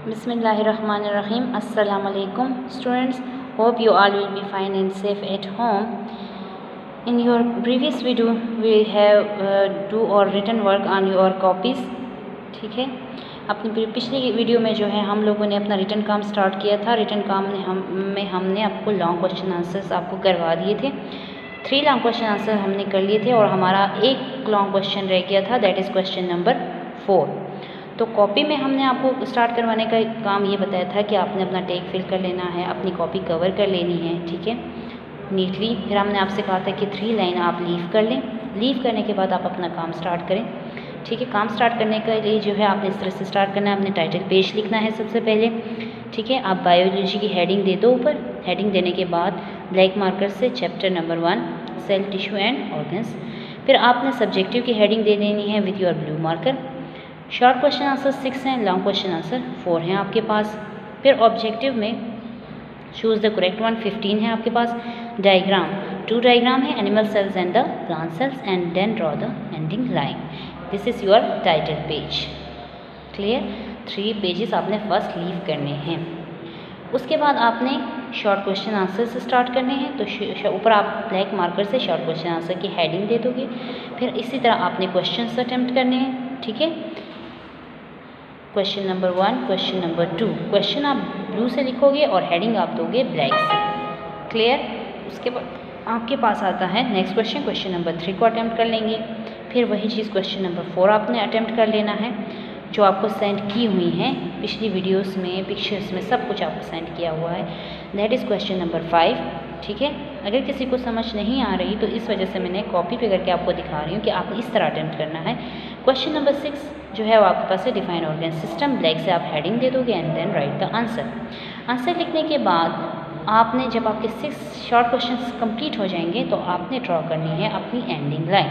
Bismillahirrahmanirrahim. Assalamu alaikum students. Hope you all will be fine and safe at home. In your previous video we have do or written work on your copies. ठीक है, अपनी पिछली video में जो है हम लोगों ने अपना रिटन काम स्टार्ट किया था। रिटन काम में हमने आपको लॉन्ग क्वेश्चन आंसर्स आपको करवा दिए थे। 3 लॉन्ग क्वेश्चन आंसर हमने कर लिए थे और हमारा एक लॉन्ग क्वेश्चन रह गया था, दैट इज़ क्वेश्चन नंबर 4। तो कॉपी में हमने आपको स्टार्ट करवाने का काम ये बताया था कि आपने अपना टेक फिल कर लेना है, अपनी कॉपी कवर कर लेनी है, ठीक है, नीटली। फिर हमने आपसे कहा था कि 3 लाइन आप लीव कर लें। लीव करने के बाद आप अपना काम स्टार्ट करें, ठीक है। काम स्टार्ट करने के लिए जो है आपने इस तरह से स्टार्ट करना है। अपने टाइटल पेज लिखना है सबसे पहले, ठीक है। आप बायोलॉजी की हेडिंग दे दो ऊपर। हेडिंग देने के बाद ब्लैक मार्कर से chapter number 1 cell tissue and organs. फिर आपने सब्जेक्टिव की हेडिंग दे देनी है with your blue marker. Short question answer 6 हैं, लॉन्ग क्वेश्चन आंसर 4 हैं आपके पास। फिर ऑब्जेक्टिव में चूज़ द करेक्ट वन 15 है आपके पास। डायग्राम 2 डायग्राम है, animal cells and the plant cells, and then draw the ending line. This is your title page. Clear, 3 pages आपने फर्स्ट लीव करने हैं। उसके बाद आपने शॉर्ट क्वेश्चन आंसर से स्टार्ट करने हैं। तो ऊपर आप ब्लैक मार्कर से शॉर्ट क्वेश्चन आंसर की हेडिंग दे दोगे। फिर इसी तरह आपने क्वेश्चन अटेम्प्ट करने हैं, ठीक है। Question number 1, question number 2। Question आप ब्लू से लिखोगे और हेडिंग आप दोगे ब्लैक से। क्लियर। उसके बाद आपके पास आता है नेक्स्ट क्वेश्चन, क्वेश्चन नंबर 3 को अटेम्प्ट कर लेंगे। फिर वही चीज़ क्वेश्चन नंबर 4 आपने अटेम्प्ट कर लेना है, जो आपको सेंड की हुई हैं पिछली वीडियोस में, पिक्चर्स में, सब कुछ आपको सेंड किया हुआ है। दैट इज़ क्वेश्चन नंबर 5, ठीक है। अगर किसी को समझ नहीं आ रही तो इस वजह से मैंने कॉपी पे करके आपको दिखा रही हूँ कि आपने इस तरह अटेम्प्ट करना है। क्वेश्चन नंबर 6 जो है वो आपके पास है डिफाइन ऑर्गन सिस्टम। ब्लैक से आप हेडिंग दे दोगे and then write the answer. Answer लिखने के बाद आपने जब आपके 6 शॉर्ट क्वेश्चन कंप्लीट हो जाएंगे तो आपने ड्रॉ करनी है अपनी एंडिंग लाइन।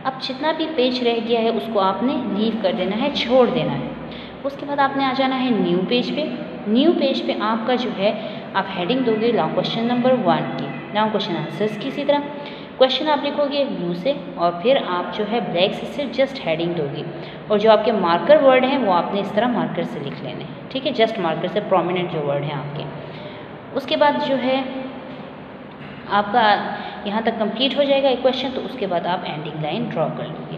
अब जितना भी पेज रह गया है उसको आपने लीव कर देना है, छोड़ देना है। उसके बाद आपने आ जाना है न्यू पेज पे। न्यू पेज पे आपका जो है आप हेडिंग दोगे लॉन्ग क्वेश्चन नंबर 1 की, लॉन्ग क्वेश्चन आंसर्स की। इसी तरह क्वेश्चन आप लिखोगे ब्लू से और फिर आप जो है ब्लैक से सिर्फ जस्ट हेडिंग दोगे, और जो आपके मार्कर वर्ड हैं वो आपने इस तरह मार्कर से लिख लेने हैं, ठीक है, जस्ट मार्कर से, प्रोमिनेंट जो वर्ड हैं आपके। उसके बाद जो है आपका यहाँ तक कंप्लीट हो जाएगा एक क्वेश्चन, तो उसके बाद आप एंडिंग लाइन ड्रॉ कर लोगे।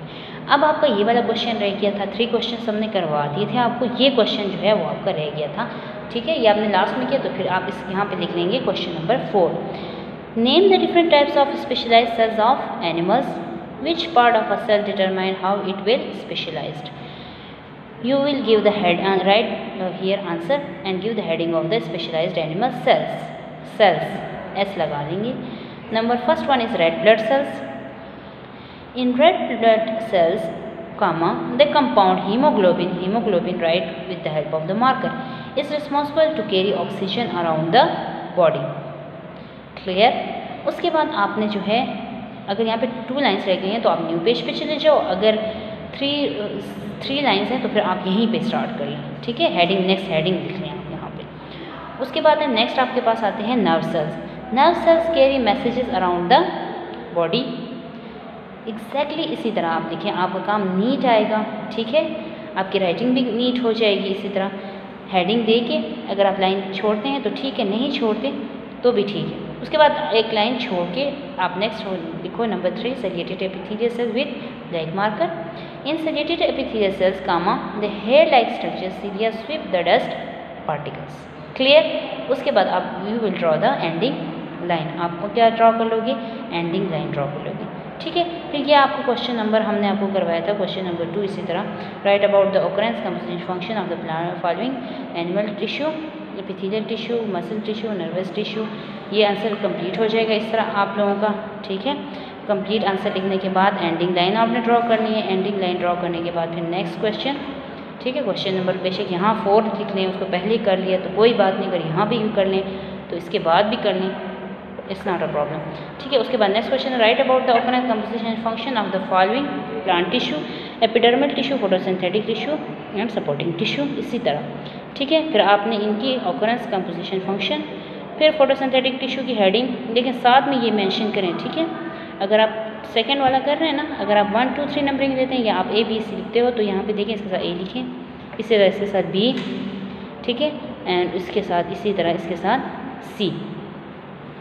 अब आपका ये वाला क्वेश्चन रह गया था, 3 क्वेश्चन हमने करवा दिए थे आपको। ये क्वेश्चन जो है वो आपका रह गया था, ठीक है, ये आपने लास्ट में किया। तो फिर आप इस यहाँ पे लिख लेंगे question number 4। Name the different types of specialized cells of animals, which part of a cell determine how it will specialized. You will give the head and write here answer and give the heading of the specialized animal cells. Cells S लगा देंगे। Number first one is red blood cells. In red blood cells, comma, the compound hemoglobin right with the help of the marker is responsible to carry oxygen around the body. Clear? उसके बाद आपने जो है अगर यहाँ पे 2 lines रह गई हैं तो आप न्यू पेज पे चले जाओ। अगर 3 लाइन्स हैं तो फिर आप यहीं पे स्टार्ट करिए, ठीक है। हेडिंग नेक्स्ट हेडिंग लिख लें आप यहाँ पे। उसके बाद है नेक्स्ट आपके पास आते हैं nerve cells. Nerve cells carry messages around the body. Exactly इसी तरह आप लिखें, आपका काम नीट आएगा, ठीक है, आपकी राइटिंग भी नीट हो जाएगी। इसी तरह हेडिंग दे के अगर आप लाइन छोड़ते हैं तो ठीक है, नहीं छोड़ते तो भी ठीक है। उसके बाद एक लाइन छोड़ के आप नेक्स्ट लिखो number 3 ciliated epithelial cells with black marker. In ciliated epithelial cells, comma, the hair-like structure cilia sweep the dust particles. Clear? उसके बाद आप you will draw the ending line. आपको क्या ड्रॉ कर लोगे? एंडिंग लाइन ड्रॉ कर लोगे, ठीक है। फिर ये आपको क्वेश्चन नंबर हमने आपको करवाया था क्वेश्चन नंबर 2 इसी तरह। Right about the occurrence composition function of the following animal tissue, epithelial tissue, muscle tissue, nervous tissue. ये आंसर कंप्लीट हो जाएगा इस तरह आप लोगों का, ठीक है। कंप्लीट आंसर लिखने के बाद एंडिंग लाइन आपने ड्रॉ करनी है। एंडिंग लाइन ड्रॉ करने के बाद फिर नेक्स्ट क्वेश्चन, ठीक है। क्वेश्चन नंबर बेशक यहाँ 4 लिख लें, उसको पहले ही कर लिया तो कोई बात नहीं, अगर यहाँ भी कर लें तो इसके बाद भी कर लें, इट्स नॉट अ प्रॉब्लम, ठीक है। उसके बाद next question, write about the organize composition and function of the following plant tissue, epidermal tissue, photosynthetic tissue and supporting tissue. इसी तरह, ठीक है। फिर आपने इनकी ऑकरेंस कंपोजिशन फंक्शन, फिर फोटोसिंथेटिक टिश्यू की हेडिंग, लेकिन साथ में ये मेंशन करें, ठीक है। अगर आप सेकंड वाला कर रहे हैं ना, अगर आप 1 2 3 नंबरिंग देते हैं या आप A B C लिखते हो तो यहाँ पे देखें इसके साथ A लिखें, इसी तरह इसके साथ B, ठीक है। एंड इसके साथ इसी तरह इसके साथ सी।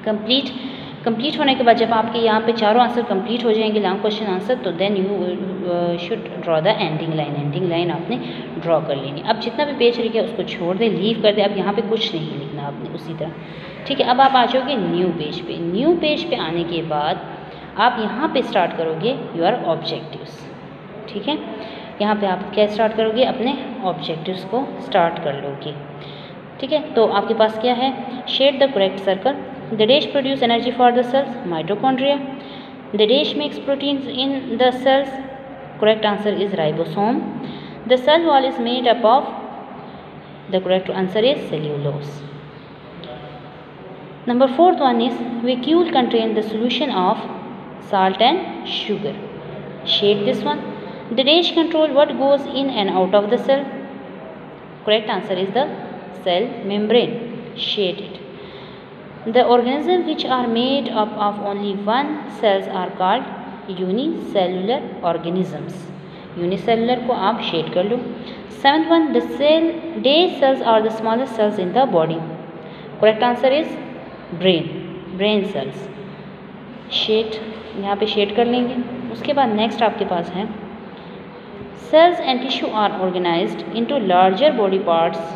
कंप्लीट होने के बाद जब आपके यहाँ पे चारों आंसर कंप्लीट हो जाएंगे, लॉन्ग क्वेश्चन आंसर, तो then you should draw the ending line. Ending line आपने ड्रॉ कर लेनी। अब जितना भी पेज रह गया उसको छोड़ दें, लीव कर दें। अब यहाँ पे कुछ नहीं लिखना आपने उसी तरह, ठीक है। अब आप आ जाओगे न्यू पेज पे। न्यू पेज पे आने के बाद आप यहाँ पे स्टार्ट करोगे योर ऑब्जेक्टिव्स, ठीक है। यहाँ पे आप क्या स्टार्ट करोगे, अपने ऑब्जेक्टिव्स को स्टार्ट कर लोगे, ठीक है। तो आपके पास क्या है, shade the correct circle. The dash produce energy for the cells, mitochondria. The dash makes proteins in the cells. Correct answer is ribosome. The cell wall is made up of. The correct answer is cellulose. Number fourth one is vacuole contain the solution of salt and sugar. Shade this one. The dash control what goes in and out of the cell. Correct answer is the cell membrane. Shade it. The organisms which are made up of only one cells are called unicellular organisms. Unicellular को आप shade कर लो। Seventh one, the day cells are the smallest cells in the body. Correct answer is brain cells. Shade यहाँ पे shade कर लेंगे। उसके बाद next आपके पास है cells and tissue are organized into larger body parts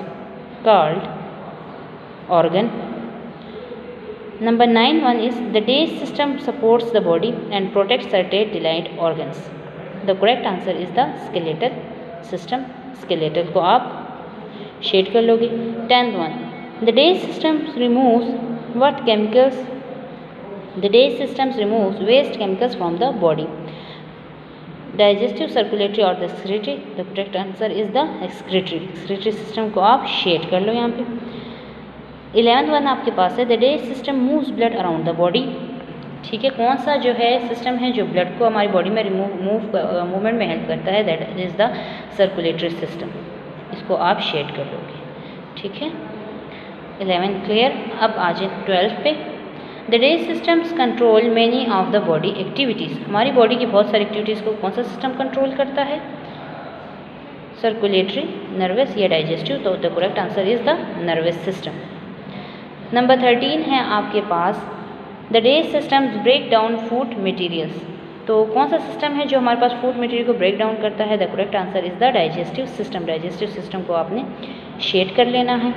called organ. Number 9 one is the DASH system supports the body and protects certain delayed organs. The correct answer is the skeletal system. Skeletal को आप shade कर लोगे। 10th one, the DASH system removes what chemicals? The DASH system removes waste chemicals from the body. Digestive, circulatory और the excretory. The correct answer is the excretory. Excretory system को आप shade कर लो यहाँ पे। 11th one आपके पास है the DASH system moves blood around the body, ठीक है। कौन सा जो है सिस्टम है जो ब्लड को हमारी बॉडी में मूवमेंट में हेल्प करता है, that is the circulatory system. इसको आप शेड कर लोगे, ठीक है। 11 क्लियर। अब आ जाए 12 पे। The DASH systems control many of the body activities. हमारी बॉडी की बहुत सारी एक्टिविटीज़ को कौन सा सिस्टम कंट्रोल करता है, सर्कुलेटरी, नर्वस या डाइजेस्टिव। तो the correct answer is the nervous system. Number 13 है आपके पास the DASH systems break down food materials. तो कौन सा सिस्टम है जो हमारे पास फूड मटेरियल को ब्रेक डाउन करता है, the correct answer is the digestive system. Digestive system को आपने शेड कर लेना है।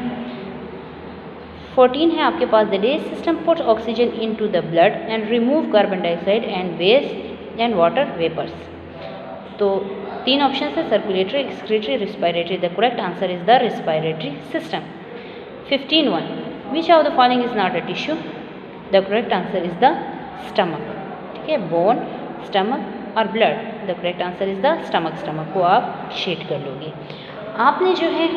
14 है आपके पास the DASH system put oxygen into the blood and remove carbon dioxide and waste and water vapours. तो 3 ऑप्शन है, circulatory, excretory, respiratory. The correct answer is the respiratory system. 15 one, which of the following is not a tissue? The correct answer is the stomach, ठीक है। Bone, stomach और blood. The correct answer is the stomach. Stomach को आप shade कर लोगे। आपने जो है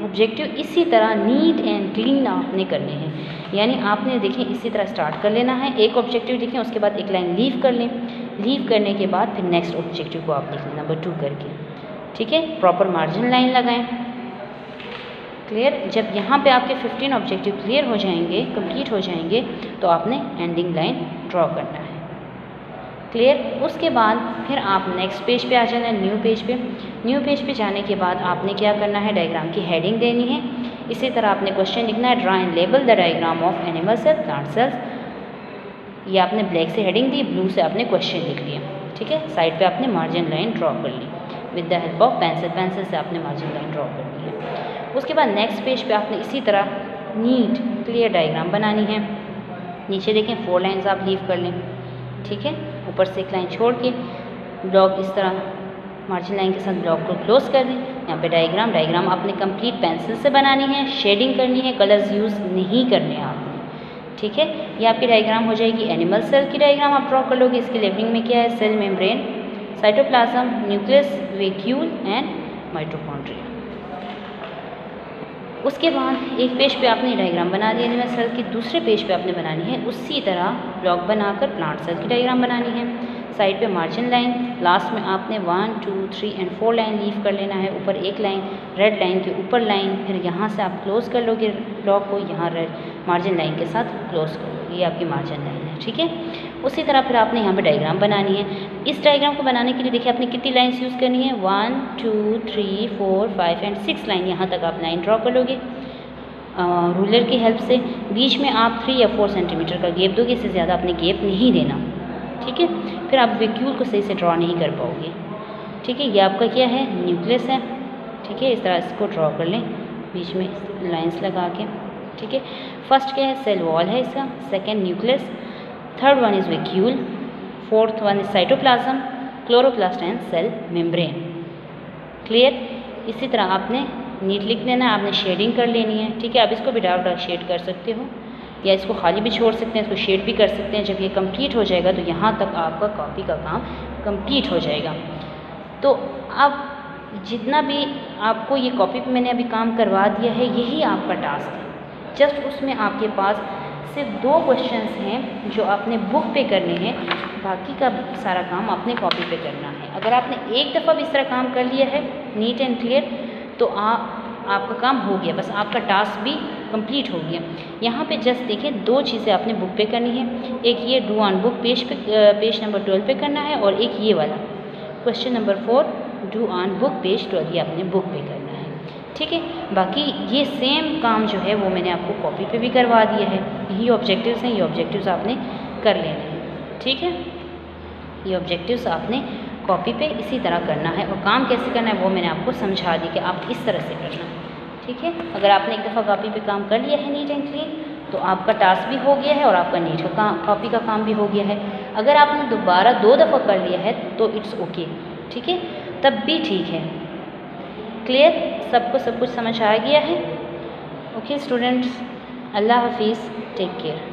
ऑब्जेक्टिव इसी तरह नीट एंड क्लीन आपने करने हैं, यानी आपने देखें इसी तरह स्टार्ट कर लेना है। एक ऑब्जेक्टिव लिखें, उसके बाद एक लाइन लीव कर लें। लीव करने के बाद फिर नेक्स्ट ऑब्जेक्टिव को आप लिख लें नंबर 2 करके, ठीक है। प्रॉपर मार्जिन लाइन लगाएं। क्लियर। जब यहाँ पे आपके 15 ऑब्जेक्टिव क्लियर हो जाएंगे, कंप्लीट हो जाएंगे, तो आपने एंडिंग लाइन ड्रॉ करना है। क्लियर। उसके बाद फिर आप नेक्स्ट पेज पे आ जाना है, न्यू पेज पे। न्यू पेज पे जाने के बाद आपने क्या करना है, डायग्राम की हेडिंग देनी है। इसी तरह आपने क्वेश्चन लिखना है, draw and label the diagram of animal cell, plant cells. ये आपने ब्लैक से हेडिंग दी, ब्लू से आपने क्वेश्चन लिख लिया, ठीक है। साइड पे आपने मार्जिन लाइन ड्रॉ कर ली with the help of pencil. Pencil से आपने मार्जिन लाइन ड्रॉ कर ली है। उसके बाद नेक्स्ट पेज पे आपने इसी तरह नीट क्लियर डायग्राम बनानी है। नीचे देखें 4 लाइंस आप लीव कर लें, ठीक है। ऊपर से एक लाइन छोड़ के ब्लॉक इस तरह मार्जिन लाइन के साथ ब्लॉक को क्लोज कर दें। यहाँ पे डायग्राम आपने कंप्लीट पेंसिल से बनानी है, शेडिंग करनी है, कलर्स यूज़ नहीं करने हैं आपने, ठीक है। ये आपकी डायग्राम हो जाएगी। एनिमल सेल की डायग्राम आप ड्रॉ कर लोगे। इसके लेबलिंग में क्या है, cell membrane, cytoplasm, nucleus, vacuole and mitochondria. उसके बाद एक पेज पे आपने डायग्राम बना दिया एनिमल सेल की, दूसरे पेज पे आपने बनानी है उसी तरह ब्लॉक बनाकर प्लांट सेल की डायग्राम बनानी है। साइड पे मार्जिन लाइन, लास्ट में आपने 1, 2, 3 एंड 4 लाइन लीव कर लेना है। ऊपर एक लाइन, रेड लाइन के ऊपर लाइन, फिर यहाँ से आप क्लोज कर लोगे ब्लॉक को, यहाँ रेड मार्जिन लाइन के साथ क्लोज कर लोगे। ये आपकी मार्जिन लाइन है, ठीक है। उसी तरह फिर आपने यहाँ पे डायग्राम बनानी है। इस डायग्राम को बनाने के लिए देखिए आपने कितनी लाइन्स यूज़ करनी है, 1, 2, 3, 4, 5 एंड 6 लाइन। यहाँ तक आप लाइन ड्रॉ कर लोगे। रूलर की हेल्प से। बीच में आप 3 या 4 सेंटीमीटर का गैप दोगे, इससे ज़्यादा आपने गैप नहीं देना, ठीक है। फिर आप वैक्यूल को सही से ड्रॉ नहीं कर पाओगे, ठीक है। ये आपका क्या है, न्यूक्लियस है, ठीक है। इस तरह इसको ड्रॉ कर लें बीच में लाइंस लगा के, ठीक है। फर्स्ट क्या है, सेल वॉल है इसका, second nucleus, third one is vacuole, fourth one is cytoplasm, chloroplast and cell membrane. Clear. इसी तरह आपने नीट लिख देना है, आपने शेडिंग कर लेनी है, ठीक है। आप इसको भी डार्क डार्क शेड कर सकते हो या इसको खाली भी छोड़ सकते हैं, इसको शेड भी कर सकते हैं। जब ये कंप्लीट हो जाएगा तो यहाँ तक आपका कॉपी का काम कंप्लीट हो जाएगा। तो अब जितना भी आपको ये कॉपी पे मैंने अभी काम करवा दिया है, यही आपका टास्क है। जस्ट उसमें आपके पास सिर्फ 2 क्वेश्चंस हैं जो आपने बुक पे करने हैं, बाकी का सारा काम आपने कॉपी पे करना है। अगर आपने एक दफ़ा भी इस तरह काम कर लिया है नीट एंड क्लियर, तो आपका काम हो गया, बस आपका टास्क भी कंप्लीट हो गया। यहाँ पे जस्ट देखिए 2 चीज़ें आपने बुक पे करनी है, एक ये do on book page number 12 पे करना है, और एक ये वाला question number 4 do on book page 12, ये आपने बुक पे करना है, ठीक है। बाकी ये सेम काम जो है वो मैंने आपको कॉपी पे भी करवा दिया है। यही ऑब्जेक्टिव्स हैं, ये ऑब्जेक्टिव्स आपने कर लेने हैं, ठीक है। ये ऑब्जेक्टिव्स आपने कॉपी पे इसी तरह करना है, और काम कैसे करना है वो मैंने आपको समझा दी कि आप इस तरह से करना, ठीक है। अगर आपने एक दफ़ा कॉपी पे काम कर लिया है नीट एंड क्लीन, तो आपका टास्क भी हो गया है और आपका नीट का कॉपी का काम भी हो गया है। अगर आपने दोबारा 2 दफ़ा कर लिया है तो इट्स ओके, ठीक है, तब भी ठीक है। क्लियर, सबको सब कुछ समझ आ गया है। ओके स्टूडेंट्स, अल्लाह हाफिज़, टेक केयर।